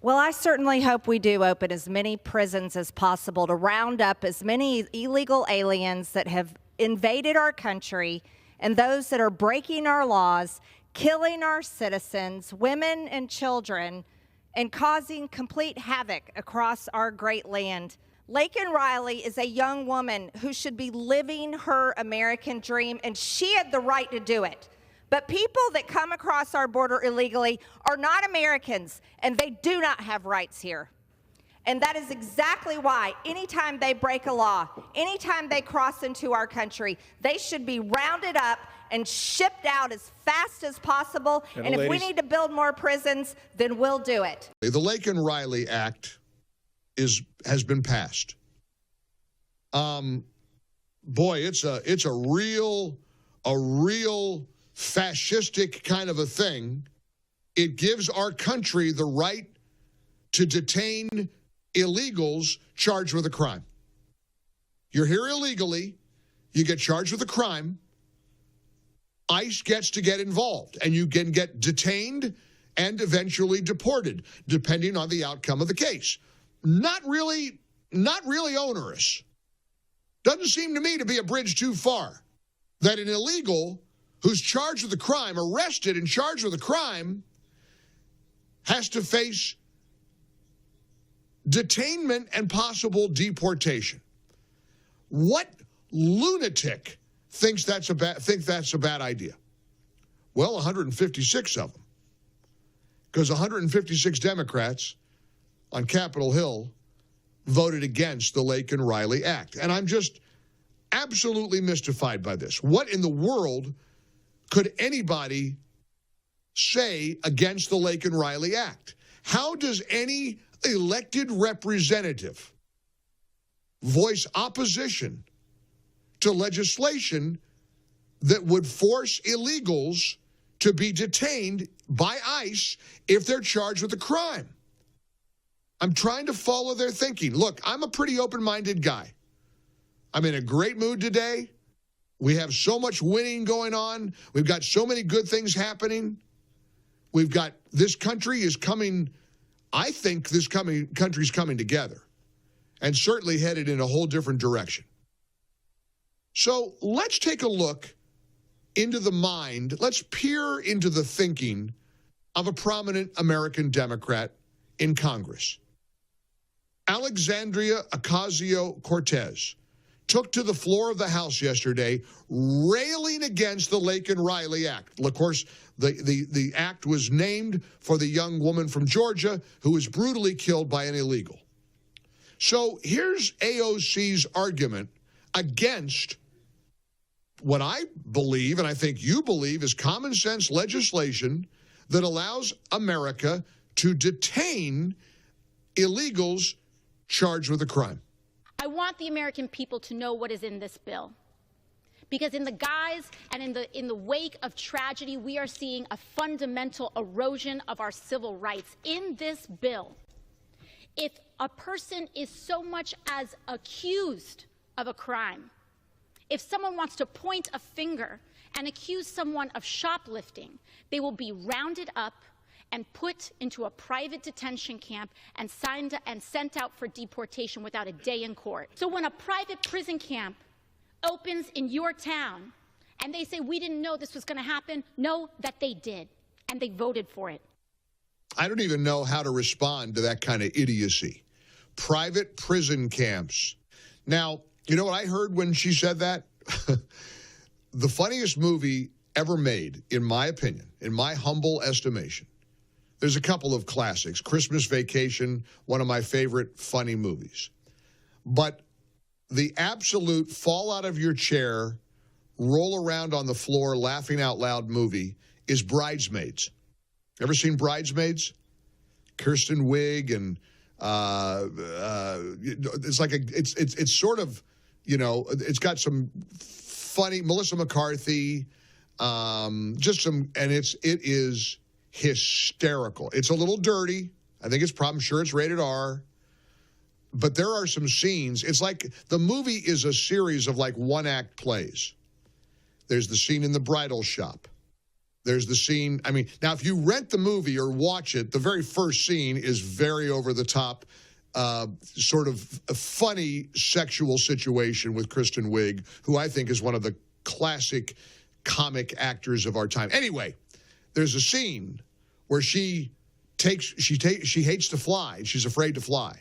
Well, I certainly hope we do open as many prisons as possible to round up as many illegal aliens that have invaded our country and those that are breaking our laws, killing our citizens, women and children, and causing complete havoc across our great land. Laken Riley is a young woman who should be living her American dream, and she had the right to do it. But people that come across our border illegally are not Americans, and they do not have rights here. And that is exactly why anytime they break a law, anytime they cross into our country, they should be rounded up and shipped out as fast as possible. And if we need to build more prisons, then we'll do it. The Laken Riley Act has been passed. Boy, it's a real fascistic kind of a thing. It gives our country the right to detain illegals charged with a crime. You're here illegally, you get charged with a crime, ICE gets to get involved, and you can get detained and eventually deported, depending on the outcome of the case. Not really onerous. Doesn't seem to me to be a bridge too far that an illegal who's charged with a crime, arrested and charged with a crime, has to face detainment and possible deportation. What lunatic thinks that's a bad idea? Well, 156 of them, because 156 Democrats on Capitol Hill voted against the Laken Riley Act. And I'm just absolutely mystified by this. What in the world could anybody say against the Laken Riley Act? How does any elected representative voice opposition to legislation that would force illegals to be detained by ICE if they're charged with a crime? I'm trying to follow their thinking. Look, I'm a pretty open-minded guy. I'm in a great mood today. We have so much winning going on. We've got so many good things happening. We've got, this country is coming, I think this country's coming together and certainly headed in a whole different direction. So let's take a look into the mind, let's peer into the thinking of a prominent American Democrat in Congress. Alexandria Ocasio-Cortez took to the floor of the House yesterday, railing against the Laken Riley Act. Of course, the act was named for the young woman from Georgia who was brutally killed by an illegal. So here's AOC's argument against what I believe, and I think you believe, is common sense legislation that allows America to detain illegals charged with a crime. I want the American people to know what is in this bill, because in the guise and in the wake of tragedy, we are seeing a fundamental erosion of our civil rights. In this bill, if a person is so much as accused of a crime, if someone wants to point a finger and accuse someone of shoplifting, they will be rounded up and put into a private detention camp and sent out for deportation without a day in court. So when a private prison camp opens in your town and they say, we didn't know this was going to happen, know that they did, and they voted for it. I don't even know how to respond to that kind of idiocy. Private prison camps. Now, you know what I heard when she said that? The funniest movie ever made, in my opinion, in my humble estimation. There's a couple of classics. Christmas Vacation, one of my favorite funny movies. But the absolute fall out of your chair, roll around on the floor, laughing out loud movie is Bridesmaids. Ever seen Bridesmaids? Kirsten Wiig and it's like it's sort of, you know, it's got some funny Melissa McCarthy, just some, and it is hysterical. It's a little dirty. I think I'm sure it's rated R. But there are some scenes. It's like the movie is a series of like one-act plays. There's the scene in the bridal shop. There's the scene. I mean, now, if you rent the movie or watch it, the very first scene is very over the top, sort of a funny sexual situation with Kristen Wiig, who I think is one of the classic comic actors of our time. Anyway, there's a scene where she hates to fly. She's afraid to fly.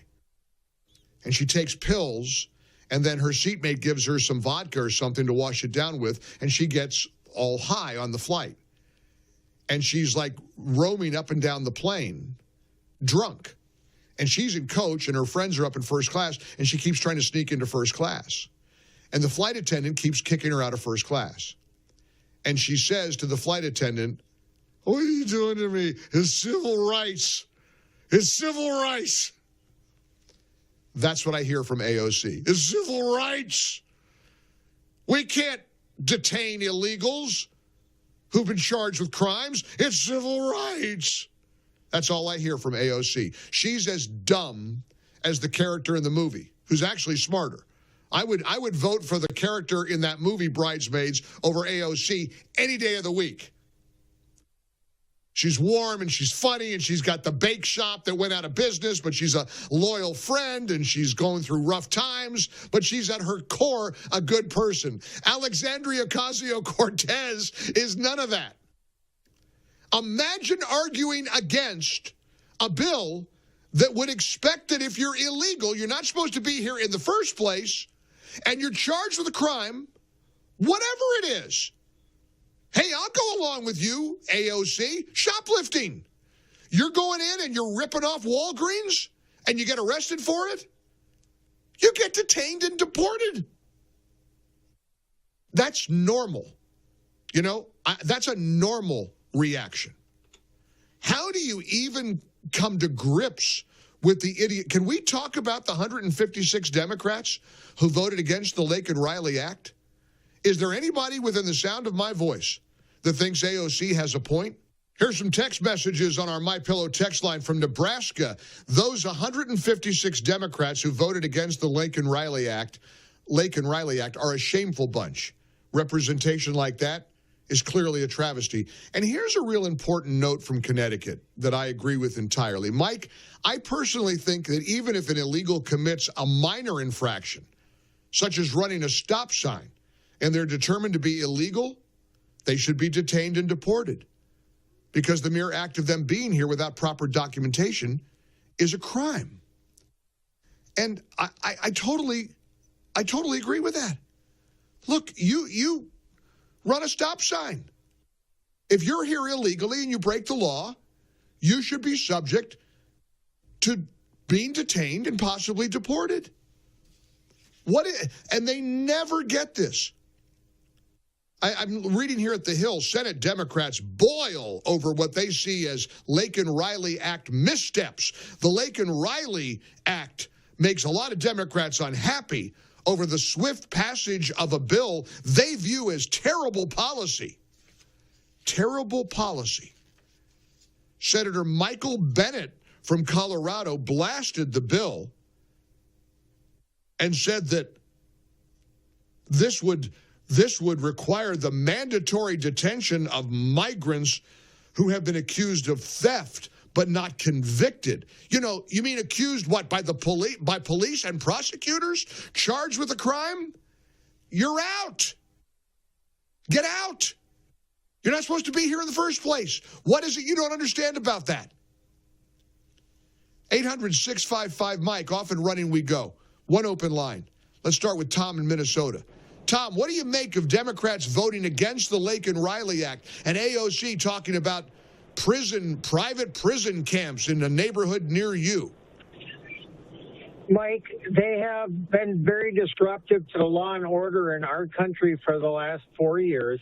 And she takes pills, and then her seatmate gives her some vodka or something to wash it down with, and she gets all high on the flight. And she's like roaming up and down the plane, drunk. And she's in coach, and her friends are up in first class, and she keeps trying to sneak into first class. And the flight attendant keeps kicking her out of first class. And she says to the flight attendant, "What are you doing to me? It's civil rights. It's civil rights." That's what I hear from AOC. It's civil rights. We can't detain illegals who've been charged with crimes. It's civil rights. That's all I hear from AOC. She's as dumb as the character in the movie, who's actually smarter. I would vote for the character in that movie, Bridesmaids, over AOC any day of the week. She's warm and she's funny and she's got the bake shop that went out of business, but she's a loyal friend and she's going through rough times, but she's at her core a good person. Alexandria Ocasio-Cortez is none of that. Imagine arguing against a bill that would expect that if you're illegal, you're not supposed to be here in the first place, and you're charged with a crime, whatever it is. Hey, I'll go along with you, AOC. Shoplifting. You're going in and you're ripping off Walgreens and you get arrested for it? You get detained and deported. That's normal. You know, that's a normal reaction. How do you even come to grips with the idiot? Can we talk about the 156 Democrats who voted against the Laken Riley Act? Is there anybody within the sound of my voice that thinks AOC has a point? Here's some text messages on our MyPillow text line from Nebraska. Those 156 Democrats who voted against the Laken Riley Act are a shameful bunch. Representation like that is clearly a travesty. And here's a real important note from Connecticut that I agree with entirely. Mike, I personally think that even if an illegal commits a minor infraction, such as running a stop sign, and they're determined to be illegal, they should be detained and deported, because the mere act of them being here without proper documentation is a crime. And I totally agree with that. Look, you run a stop sign. If you're here illegally and you break the law, you should be subject to being detained and possibly deported. And they never get this. I'm reading here at the Hill, Senate Democrats boil over what they see as Laken Riley Act missteps. The Laken Riley Act makes a lot of Democrats unhappy over the swift passage of a bill they view as terrible policy. Terrible policy. Senator Michael Bennet from Colorado blasted the bill and said that this would require the mandatory detention of migrants who have been accused of theft but not convicted. You know, you mean accused what, by police and prosecutors charged with a crime? You're out. Get out. You're not supposed to be here in the first place. What is it you don't understand about that? 800-655-MIKE, off and running we go. One open line. Let's start with Tom in Minnesota. Tom, what do you make of Democrats voting against the Laken Riley Act and AOC talking about private prison camps in a neighborhood near you? Mike, they have been very disruptive to the law and order in our country for the last 4 years.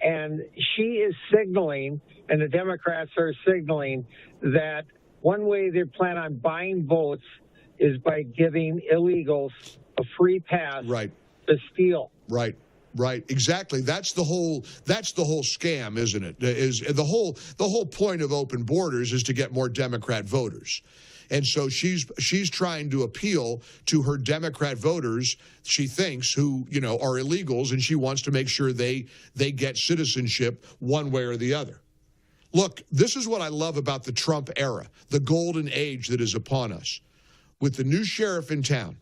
And she is signaling, and the Democrats are signaling, that one way they plan on buying votes is by giving illegals a free pass to steal. Right. Right, exactly. That's the whole scam, isn't it? Is the whole point of open borders is to get more Democrat voters. And so she's trying to appeal to her Democrat voters, she thinks, who, you know, are illegals, and she wants to make sure they get citizenship one way or the other. Look, this is what I love about the Trump era, the golden age that is upon us. With the new sheriff in town,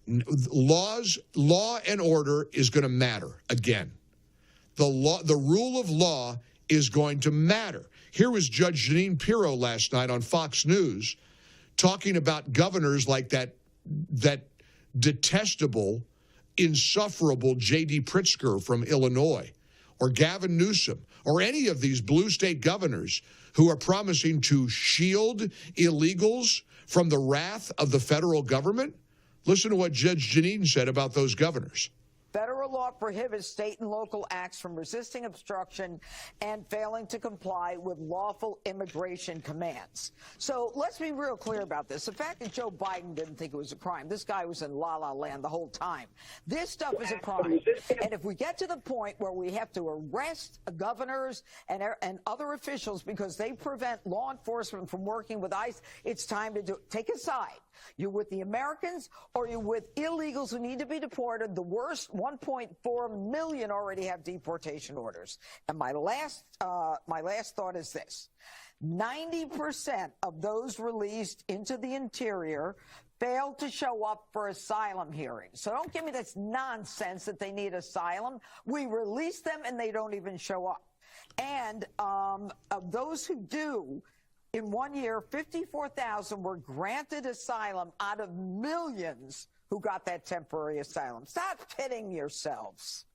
law and order is going to matter again. The rule of law is going to matter. Here was Judge Jeanine Pirro last night on Fox News talking about governors like that detestable, insufferable J.D. Pritzker from Illinois, or Gavin Newsom, or any of these blue state governors who are promising to shield illegals from the wrath of the federal government. Listen to what Judge Jeanine said about those governors. Federal law prohibits state and local acts from resisting obstruction and failing to comply with lawful immigration commands. So let's be real clear about this. The fact that Joe Biden didn't think it was a crime, this guy was in la-la land the whole time. This stuff is a crime. And if we get to the point where we have to arrest governors and other officials because they prevent law enforcement from working with ICE, it's time to take a side. You're with the Americans or you're with illegals who need to be deported. The worst, 1.4 million already have deportation orders. And my last thought is this. 90% of those released into the interior failed to show up for asylum hearings. So don't give me this nonsense that they need asylum. We release them and they don't even show up. And of those who do, in 1 year, 54,000 were granted asylum out of millions who got that temporary asylum. Stop kidding yourselves.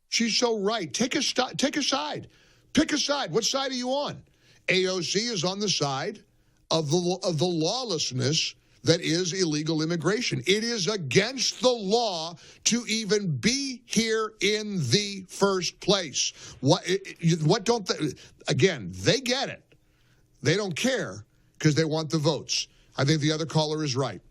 She's so right. Take a side. Pick a side. What side are you on? AOC is on the side of the lawlessness that is illegal immigration. It is against the law to even be here in the first place. What don't they? Again, they get it. They don't care because they want the votes. I think the other caller is right.